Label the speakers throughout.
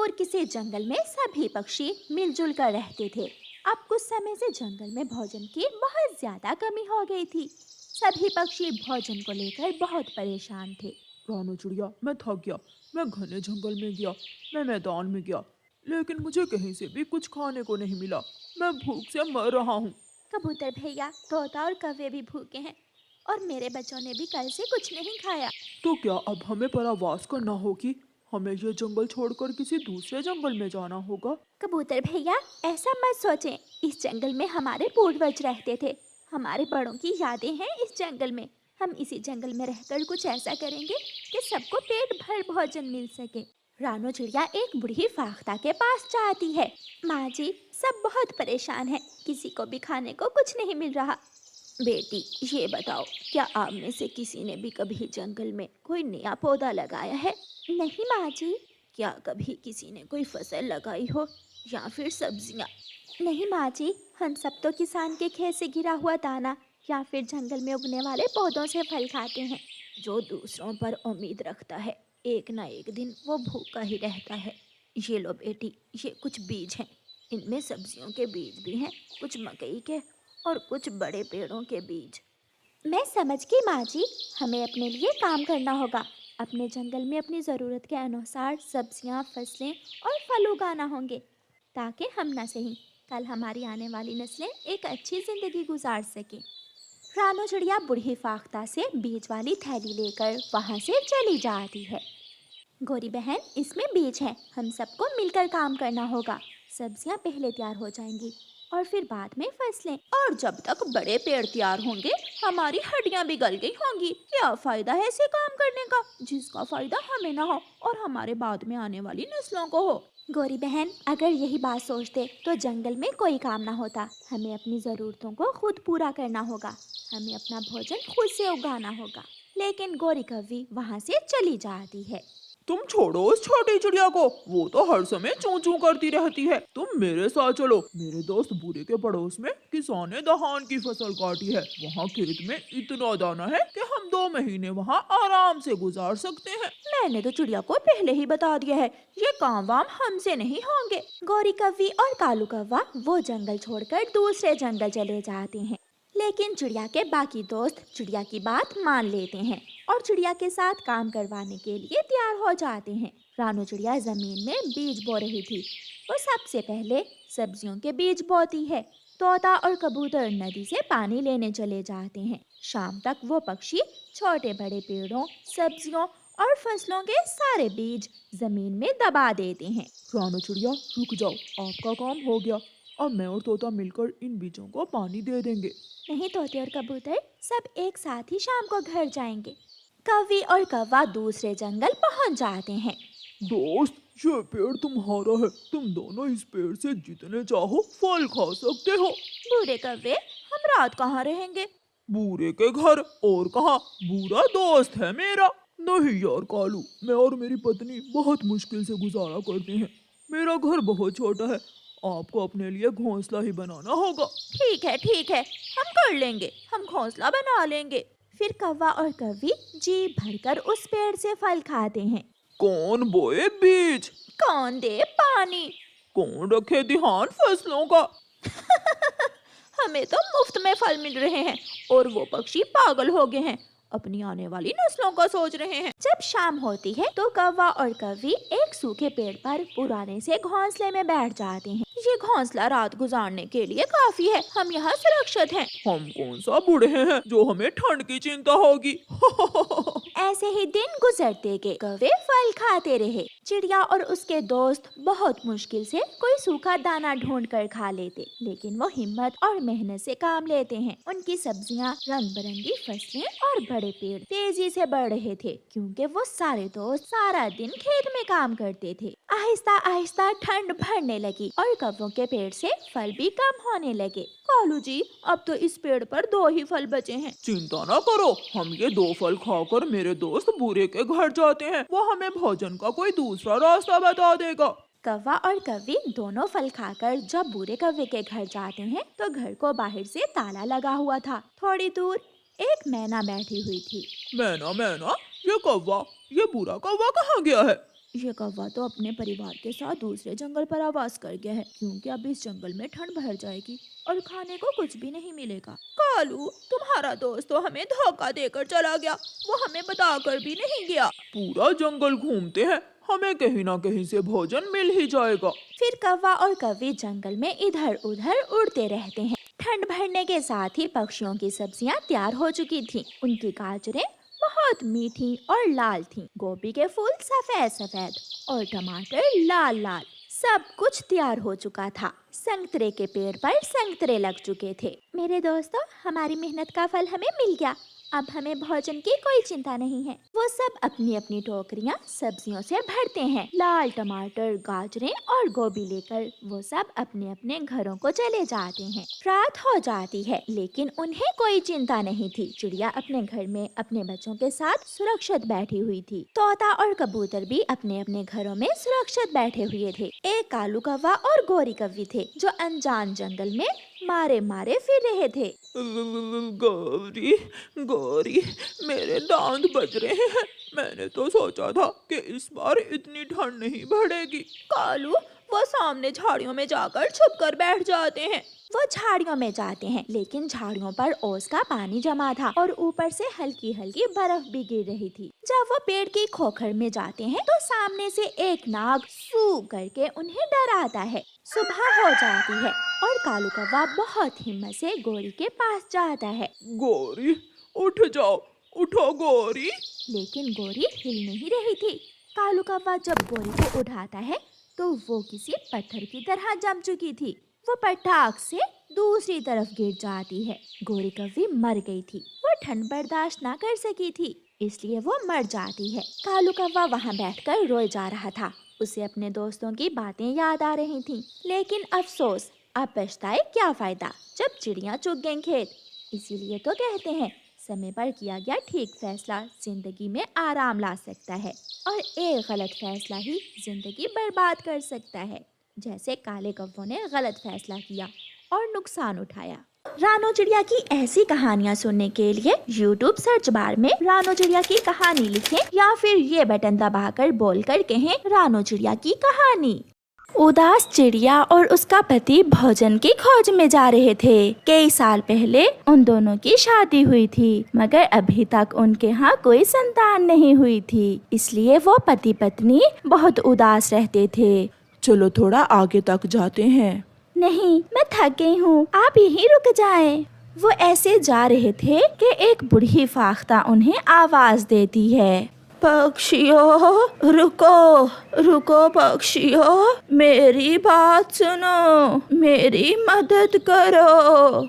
Speaker 1: दूर किसी जंगल में सभी पक्षी मिलजुल कर रहते थे। अब कुछ समय से जंगल में भोजन की बहुत ज्यादा कमी हो गई थी। सभी पक्षी भोजन को लेकर बहुत परेशान थे।
Speaker 2: रानू चिड़िया, मैं थक गया। मैं घने जंगल में गया, मैं मैदान में गया, लेकिन मुझे कहीं से भी कुछ खाने को नहीं मिला। मैं भूख से मर रहा हूँ।
Speaker 1: कबूतर भैया, तोता और कौवे भी भूखे हैं और मेरे बच्चों ने भी कल से कुछ नहीं खाया।
Speaker 2: तो क्या अब हमें परावास करना होगी? हमें ये जंगल छोड़कर किसी दूसरे जंगल में जाना होगा?
Speaker 1: कबूतर भैया, ऐसा मत सोचें। इस जंगल में हमारे पूर्वज रहते थे। हमारे बड़ों की यादें हैं इस जंगल में। हम इसी जंगल में रहकर कुछ ऐसा करेंगे कि सबको पेट भर भोजन मिल सके। रानो चिड़िया एक बूढ़ी फाख्ता के पास जाती है। माँ जी, सब बहुत परेशान हैं। किसी को भी खाने को कुछ नहीं मिल रहा। बेटी, ये बताओ, क्या आप में से किसी ने भी कभी जंगल में कोई नया पौधा लगाया है? नहीं माँ जी। क्या कभी किसी ने कोई फसल लगाई हो या फिर सब्जियाँ? नहीं माँ जी, हम सब तो किसान के खेत से गिरा हुआ दाना या फिर जंगल में उगने वाले पौधों से फल खाते हैं। जो दूसरों पर उम्मीद रखता है, एक ना एक दिन वो भूखा ही रहता है। ये लो बेटी, ये कुछ बीज हैं। इनमें सब्जियों के बीज भी हैं, कुछ मकई के और कुछ बड़े पेड़ों के बीज। मैं समझ गई माँ जी। हमें अपने लिए काम करना होगा। अपने जंगल में अपनी ज़रूरत के अनुसार सब्जियाँ, फसलें और फल उगाना होंगे, ताकि हम न सही, कल हमारी आने वाली नस्लें एक अच्छी ज़िंदगी गुजार सकें। रानो चिड़िया बूढ़ी फाख्ता से बीज वाली थैली लेकर वहाँ से चली जाती है। गोरी बहन, इसमें बीज हैं। हम सबको मिलकर काम करना होगा। सब्जियां पहले तैयार हो जाएंगी और फिर बाद में फसलें। और जब तक बड़े पेड़ तैयार होंगे, हमारी हड्डियां भी गल गई होंगी। क्या फायदा है ऐसे काम करने का, जिसका फायदा हमें ना हो और हमारे बाद में आने वाली नस्लों को हो। गोरी बहन, अगर यही बात सोचते तो जंगल में कोई काम ना होता। हमें अपनी ज़रूरतों को खुद पूरा करना होगा। हमें अपना भोजन खुद से उगाना होगा। लेकिन गोरी कौवी वहाँ से चली जाती है।
Speaker 2: तुम छोड़ो उस छोटी चिड़िया को, वो तो हर समय चूं चूं करती रहती है। तुम मेरे साथ चलो। मेरे दोस्त बूरे के पड़ोस में किसान ने धान की फसल काटी है। वहाँ खेत में इतना दाना है कि हम 2 महीने वहाँ आराम से गुजार सकते हैं।
Speaker 1: मैंने तो चिड़िया को पहले ही बता दिया है, ये काम वाम हमसे नहीं होंगे। गौरी कौवी और कालू कौवा वो जंगल छोड़कर दूसरे जंगल चले जाते हैं। लेकिन चिड़िया के बाकी दोस्त चिड़िया की बात मान लेते हैं और चिड़िया के साथ काम करवाने के लिए तैयार हो जाते हैं। रानो चिड़िया जमीन में बीज बो रही थी। वो सबसे पहले सब्जियों के बीज बोती है। तोता और कबूतर नदी से पानी लेने चले जाते हैं। शाम तक वो पक्षी छोटे बड़े पेड़ों, सब्जियों और फसलों के सारे बीज जमीन में दबा देते हैं।
Speaker 2: रानू चिड़िया, रुक जाओ, आपका काम हो गया। अब मैं और तोता मिलकर इन बीजों को पानी दे देंगे।
Speaker 1: नहीं, तोते और कबूतर सब एक साथ ही शाम को घर जाएंगे। कौवी और कौवा दूसरे जंगल पहुंच जाते हैं।
Speaker 2: दोस्त, ये पेड़ तुम्हारा है। तुम दोनों इस पेड़ से जितने चाहो फल खा सकते हो।
Speaker 1: बूढ़े कौवे, हम रात कहाँ रहेंगे?
Speaker 2: बूरे के घर और कहाँ, बूरा दोस्त है मेरा। नहीं यार कालू, मैं और मेरी पत्नी बहुत मुश्किल से गुजारा करते हैं। मेरा घर बहुत छोटा है। आपको अपने लिए घोंसला ही बनाना होगा।
Speaker 1: ठीक है, हम कर लेंगे। हम घोंसला बना लेंगे। फिर कौवा और कौवी जी भरकर उस पेड़ से फल खाते हैं।
Speaker 2: कौन बोए बीज,
Speaker 1: कौन दे पानी?
Speaker 2: कौन रखे ध्यान फसलों का।
Speaker 1: हमें तो मुफ्त में फल मिल रहे हैं और वो पक्षी पागल हो गए हैं, अपनी आने वाली नस्लों का सोच रहे हैं। जब शाम होती है तो कौवा और कौवी एक सूखे पेड़ पर पुराने से घोंसले में बैठ जाते हैं। ये घोंसला रात गुजारने के लिए काफी है। हम यहाँ सुरक्षित हैं।
Speaker 2: हम कौन सा बूढ़े हैं जो हमें ठंड की चिंता होगी।
Speaker 1: ऐसे ही दिन गुजरते गए। कौवे फल खाते रहे। चिड़िया और उसके दोस्त बहुत मुश्किल से कोई सूखा दाना ढूंढ कर खा लेते, लेकिन वो हिम्मत और मेहनत से काम लेते हैं। उनकी सब्जियां, रंग बिरंगी फसलें और बड़े पेड़ तेजी से बढ़ रहे थे, क्योंकि वो सारे दोस्त सारा दिन खेत में काम करते थे। आहिस्ता आहिस्ता ठंड बढ़ने लगी और कौवों के पेड़ से फल भी कम होने लगे। कालू जी, अब तो इस पेड़ पर 2 ही फल बचे हैं।
Speaker 2: चिंता ना करो, हम ये 2 फल खाकर मेरे दोस्त बूरे के घर जाते हैं। वो हमें भोजन का कोई दूसरा रास्ता बता देगा।
Speaker 1: कौवा और कौवी दोनों फल खाकर जब बूढ़े कौवे के घर जाते हैं तो घर को बाहर से ताला लगा हुआ था। थोड़ी दूर एक मैना बैठी हुई थी।
Speaker 2: मैना मैना, ये कौवा, ये बुरा कौवा कहाँ गया है?
Speaker 1: ये कौवा तो अपने परिवार के साथ दूसरे जंगल पर आवास कर गया है, क्योंकि अब इस जंगल में ठंड बढ़ जाएगी और खाने को कुछ भी नहीं मिलेगा। कालू, तुम्हारा दोस्त तो हमें धोखा देकर चला गया, वो हमें बताकर भी नहीं गया।
Speaker 2: पूरा जंगल घूमते हैं, हमें कहीं ना कहीं से भोजन मिल ही जाएगा।
Speaker 1: फिर कौवा और कौवी जंगल में इधर उधर उड़ते रहते हैं। ठंड बढ़ने के साथ ही पक्षियों की सब्जियां तैयार हो चुकी थीं। उनकी गाजरें बहुत मीठी और लाल थीं। गोभी के फूल सफेद सफेद और टमाटर लाल लाल। सब कुछ तैयार हो चुका था। संतरे के पेड़ पर संतरे लग चुके थे। मेरे दोस्तों, हमारी मेहनत का फल हमें मिल गया। अब हमें भोजन की कोई चिंता नहीं है। वो सब अपनी अपनी टोकरियां सब्जियों से भरते हैं। लाल टमाटर, गाजरें और गोभी लेकर वो सब अपने अपने घरों को चले जाते हैं। रात हो जाती है, लेकिन उन्हें कोई चिंता नहीं थी। चिड़िया अपने घर में अपने बच्चों के साथ सुरक्षित बैठी हुई थी। तोता और कबूतर भी अपने अपने घरों में सुरक्षित बैठे हुए थे। एक कालू कौवा और गोरी कौवी थे, जो अनजान जंगल में मारे मारे फिर रहे थे।
Speaker 2: गौरी गौरी, मेरे दांत बज रहे हैं। मैंने तो सोचा था कि इस बार इतनी ठंड नहीं बढ़ेगी।
Speaker 1: कालू, वो सामने झाड़ियों में जाकर छुप कर बैठ जाते हैं। वो झाड़ियों में जाते हैं, लेकिन झाड़ियों पर ओस का पानी जमा था और ऊपर से हल्की हल्की बर्फ भी गिर रही थी। जब वो पेड़ की खोखर में जाते हैं तो सामने से एक नाग फू करके उन्हें डराता है। सुबह हो जाती है और कालू कौवा बहुत हिम्मत से गोरी के पास जाता है।
Speaker 2: गौरी, उठ जाओ, उठो गौरी।
Speaker 1: लेकिन गोरी हिल नहीं रही थी। कालू कौवा जब गोरी को उठाता है तो वो किसी पत्थर की तरह जम चुकी थी। वो पटाख से दूसरी तरफ गिर जाती है। गोरी कौवी मर गई थी। वो ठंड बर्दाश्त ना कर सकी थी, इसलिए वो मर जाती है। कालू कौवा वहाँ बैठकर रोए जा रहा था। उसे अपने दोस्तों की बातें याद आ रही थीं। लेकिन अफसोस, अब पछताए क्या फायदा जब चिड़ियाँ चुग गईं खेत। इसीलिए तो कहते हैं, समय पर किया गया ठीक फैसला जिंदगी में आराम ला सकता है और एक गलत फैसला ही जिंदगी बर्बाद कर सकता है। जैसे काले कौवे ने गलत फैसला किया और नुकसान उठाया। रानो चिड़िया की ऐसी कहानियाँ सुनने के लिए YouTube सर्च बार में रानो चिड़िया की कहानी लिखें या फिर ये बटन दबाकर बोलकर कहें रानो चिड़िया की कहानी। उदास चिड़िया और उसका पति भोजन की खोज में जा रहे थे। कई साल पहले उन दोनों की शादी हुई थी, मगर अभी तक उनके यहाँ कोई संतान नहीं हुई थी। इसलिए वो पति पत्नी बहुत उदास रहते थे।
Speaker 2: चलो थोड़ा आगे तक जाते हैं।
Speaker 1: नहीं, मैं थक गई हूँ, आप यहीं रुक जाएं। वो ऐसे जा रहे थे कि एक बूढ़ी फाख्ता उन्हें आवाज देती है, पक्षियों रुको, रुको पक्षियों, मेरी बात सुनो, मेरी मदद करो।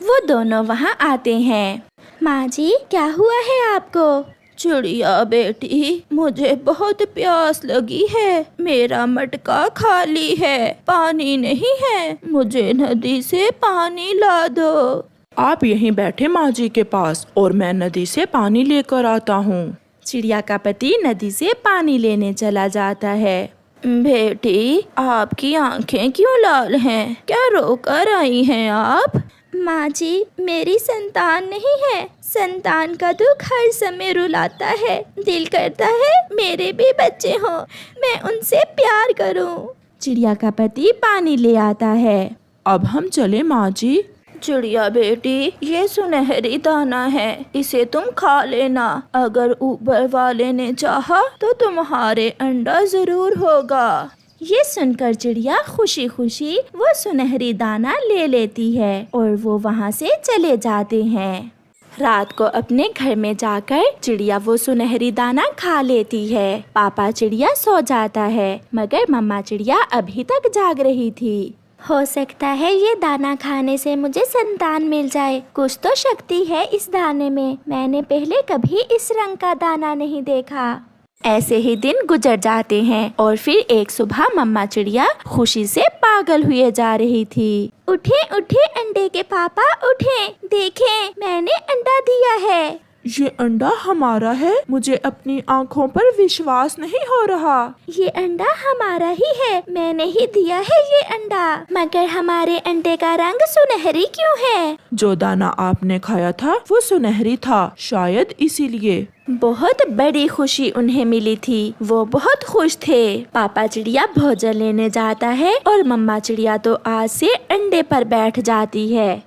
Speaker 1: वो दोनों वहाँ आते हैं। माँ जी, क्या हुआ है आपको? चिड़िया बेटी, मुझे बहुत प्यास लगी है। मेरा मटका खाली है, पानी नहीं है। मुझे नदी से पानी ला दो।
Speaker 2: आप यहीं बैठे माँ जी के पास और मैं नदी से पानी लेकर आता हूँ।
Speaker 1: चिड़िया का पति नदी से पानी लेने चला जाता है। बेटी, आपकी आंखें क्यों लाल हैं? क्या रोकर आई हैं आप? माँ जी, मेरी संतान नहीं है। संतान का दुख हर समय रुलाता है। दिल करता है मेरे भी बच्चे हों, मैं उनसे प्यार करूं। चिड़िया का पति पानी ले आता है।
Speaker 2: अब हम चले माँ जी।
Speaker 1: चिड़िया बेटी, ये सुनहरी दाना है, इसे तुम खा लेना। अगर ऊपर वाले ने चाहा तो तुम्हारे अंडा जरूर होगा। ये सुनकर चिड़िया खुशी खुशी वो सुनहरी दाना ले लेती है और वो वहाँ से चले जाते हैं। रात को अपने घर में जाकर चिड़िया वो सुनहरी दाना खा लेती है। पापा चिड़िया सो जाता है, मगर मम्मा चिड़िया अभी तक जाग रही थी। हो सकता है ये दाना खाने से मुझे संतान मिल जाए। कुछ तो शक्ति है इस दाने में। मैंने पहले कभी इस रंग का दाना नहीं देखा। ऐसे ही दिन गुजर जाते हैं और फिर एक सुबह मम्मा चिड़िया खुशी से पागल हुए जा रही थी। उठे उठे अंडे के पापा, उठे, देखें मैंने अंडा दिया है।
Speaker 2: ये अंडा हमारा है। मुझे अपनी आँखों पर विश्वास नहीं हो रहा।
Speaker 1: ये अंडा हमारा ही है, मैंने ही दिया है ये अंडा। मगर हमारे अंडे का रंग सुनहरी क्यों है?
Speaker 2: जो दाना आपने खाया था वो सुनहरी था, शायद इसीलिए।
Speaker 1: बहुत बड़ी खुशी उन्हें मिली थी, वो बहुत खुश थे। पापा चिड़िया भोजन लेने जाता है और मम्मा चिड़िया तो आज से अंडे पर बैठ जाती है।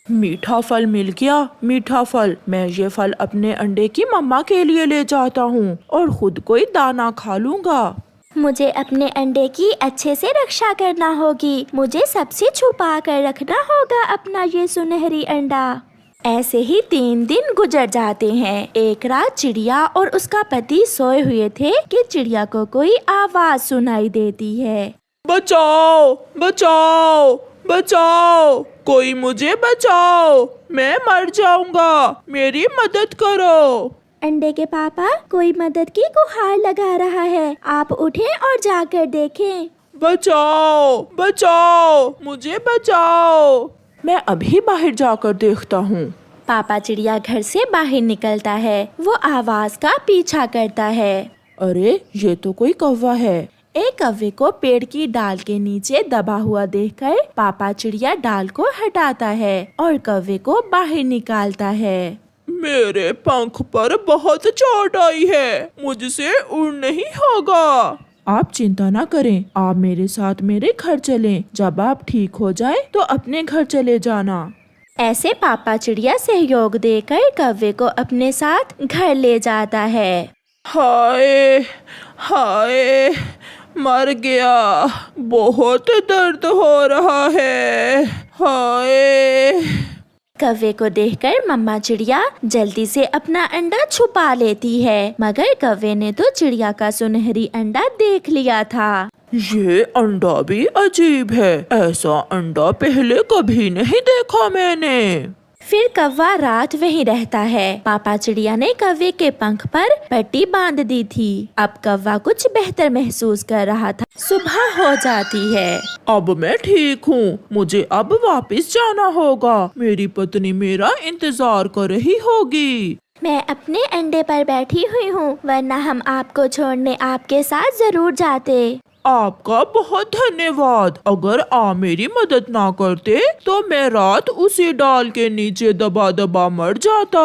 Speaker 2: मीठा फल मिल गया, मीठा फल। मैं ये फल अपने अंडे की मम्मा के लिए ले जाता हूँ और खुद कोई दाना खा लूँगा।
Speaker 1: मुझे अपने अंडे की अच्छे से रक्षा करना होगी। मुझे सबसे छुपा कर रखना होगा अपना ये सुनहरी अंडा। ऐसे ही 3 दिन गुजर जाते हैं। एक रात चिड़िया और उसका पति सोए हुए थे कि चिड़िया को कोई आवाज सुनाई देती है।
Speaker 2: बचाओ, बचाओ, बचाओ, कोई मुझे बचाओ, मैं मर जाऊंगा, मेरी मदद करो।
Speaker 1: अंडे के पापा, कोई मदद की गुहार लगा रहा है, आप उठें और जाकर देखें।
Speaker 2: बचाओ, बचाओ, मुझे बचाओ। मैं अभी बाहर जाकर देखता हूँ।
Speaker 1: पापा चिड़िया घर से बाहर निकलता है, वो आवाज का पीछा करता है।
Speaker 2: अरे ये तो कोई कौवा है।
Speaker 1: एक कौवे को पेड़ की डाल के नीचे दबा हुआ देखकर पापा चिड़िया डाल को हटाता है और कौवे को बाहर निकालता है।
Speaker 2: मेरे पंख पर बहुत चोट आई है, मुझसे उड़ नहीं होगा। आप चिंता ना करें, आप मेरे साथ मेरे घर चलें। जब आप ठीक हो जाएं तो अपने घर चले जाना।
Speaker 1: ऐसे पापा चिड़िया सहयोग देकर कौवे को अपने साथ घर ले जाता है।
Speaker 2: हाय हाय, मर गया, बहुत दर्द हो रहा है। हाय।
Speaker 1: कौवे को देखकर मम्मा चिड़िया जल्दी से अपना अंडा छुपा लेती है, मगर कौवे ने तो चिड़िया का सुनहरी अंडा देख लिया था।
Speaker 2: ये अंडा भी अजीब है, ऐसा अंडा पहले कभी नहीं देखा मैंने।
Speaker 1: फिर कौवा रात वहीं रहता है। पापा चिड़िया ने कौवे के पंख पर पट्टी बांध दी थी। अब कौवा कुछ बेहतर महसूस कर रहा था। सुबह हो जाती है।
Speaker 2: अब मैं ठीक हूँ, मुझे अब वापस जाना होगा। मेरी पत्नी मेरा इंतजार कर रही होगी।
Speaker 1: मैं अपने अंडे पर बैठी हुई हूँ, वरना हम आपको छोड़ने आपके साथ जरूर जाते।
Speaker 2: आपका बहुत धन्यवाद। अगर आप मेरी मदद ना करते तो मैं रात उसी डाल के नीचे दबा दबा मर जाता।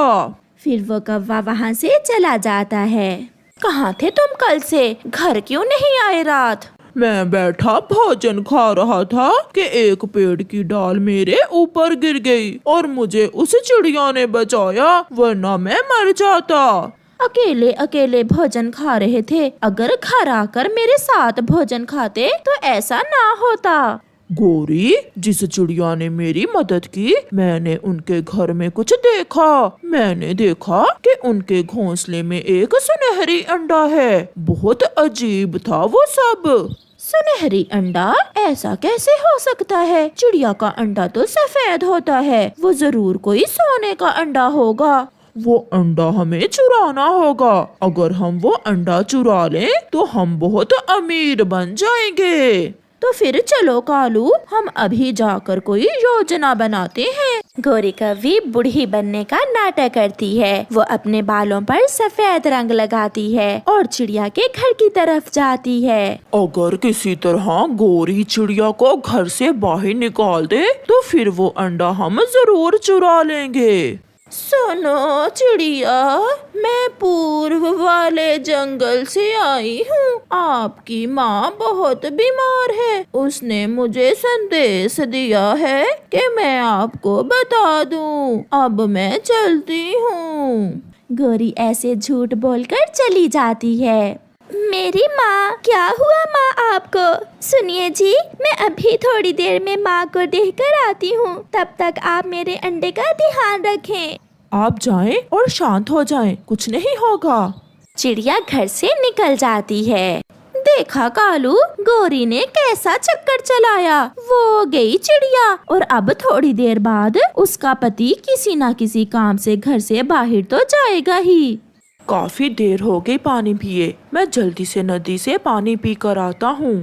Speaker 1: फिर वो कौवा वहाँ से चला जाता है। कहाँ थे तुम कल से? घर क्यों नहीं आए रात?
Speaker 2: मैं बैठा भोजन खा रहा था कि एक पेड़ की डाल मेरे ऊपर गिर गई और मुझे उस चिड़िया ने बचाया, वरना मैं मर जाता।
Speaker 1: अकेले अकेले भोजन खा रहे थे, अगर घर आकर मेरे साथ भोजन खाते तो ऐसा ना होता।
Speaker 2: गोरी, जिस चिड़िया ने मेरी मदद की, मैंने उनके घर में कुछ देखा। मैंने देखा कि उनके घोंसले में एक सुनहरी अंडा है। बहुत अजीब था वो सब।
Speaker 1: सुनहरी अंडा? ऐसा कैसे हो सकता है? चिड़िया का अंडा तो सफेद होता है, वो जरूर कोई सोने का अंडा होगा।
Speaker 2: वो अंडा हमें चुराना होगा। अगर हम वो अंडा चुरा लें तो हम बहुत अमीर बन जाएंगे।
Speaker 1: तो फिर चलो कालू, हम अभी जाकर कोई योजना बनाते हैं। गोरी कौवी बूढ़ी बनने का नाटक करती है। वो अपने बालों पर सफेद रंग लगाती है और चिड़िया के घर की तरफ जाती है।
Speaker 2: अगर किसी तरह गोरी चिड़िया को घर से बाहर निकाल दे तो फिर वो अंडा हम जरूर चुरा लेंगे।
Speaker 1: सुनो चिड़िया, मैं पूर्व वाले जंगल से आई हूँ। आपकी माँ बहुत बीमार है। उसने मुझे संदेश दिया है कि मैं आपको बता दूँ। अब मैं चलती हूँ। गोरी ऐसे झूठ बोलकर चली जाती है। मेरी माँ, क्या हुआ माँ आपको? सुनिए जी, मैं अभी थोड़ी देर में माँ को देखकर आती हूँ। तब तक आप मेरे अंडे का ध्यान रखें।
Speaker 2: आप जाएं और शांत हो जाएं, कुछ नहीं होगा।
Speaker 1: चिड़िया घर से निकल जाती है। देखा कालू, गोरी ने कैसा चक्कर चलाया। वो गई चिड़िया और अब थोड़ी देर बाद उसका पति किसी न किसी काम से घर से बाहर तो जाएगा ही।
Speaker 2: काफी देर हो गई पानी पिए, मैं जल्दी से नदी से पानी पी कर आता हूँ।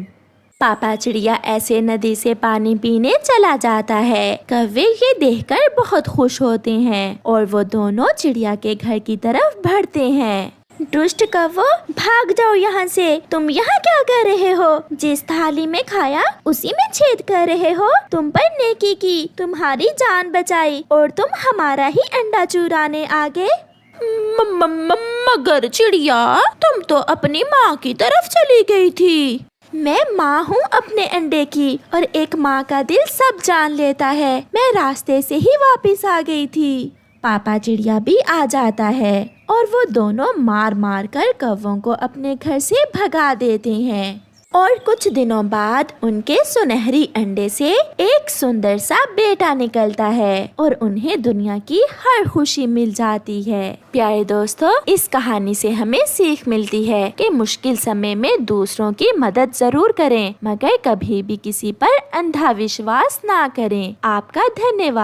Speaker 1: पापा चिड़िया ऐसे नदी से पानी पीने चला जाता है। कौवे ये देखकर बहुत खुश होते हैं और वो दोनों चिड़िया के घर की तरफ बढ़ते हैं। दुष्ट कौवो, भाग जाओ यहाँ से। तुम यहाँ क्या कर रहे हो? जिस थाली में खाया उसी में छेद कर रहे हो। तुम पर नेकी की, तुम्हारी जान बचाई और तुम हमारा ही अंडा चुराने आ गए।
Speaker 3: मगर चिड़िया, तुम तो अपनी माँ की तरफ चली गई थी।
Speaker 1: मैं माँ हूँ अपने अंडे की, और एक माँ का दिल सब जान लेता है। मैं रास्ते से ही वापस आ गई थी। पापा चिड़िया भी आ जाता है और वो दोनों मार मार कर कौवों को अपने घर से भगा देते हैं। और कुछ दिनों बाद उनके सुनहरी अंडे से एक सुंदर सा बेटा निकलता है और उन्हें दुनिया की हर खुशी मिल जाती है। प्यारे दोस्तों, इस कहानी से हमें सीख मिलती है कि मुश्किल समय में दूसरों की मदद जरूर करें, मगर कभी भी किसी पर अंधा विश्वास ना करें। आपका धन्यवाद।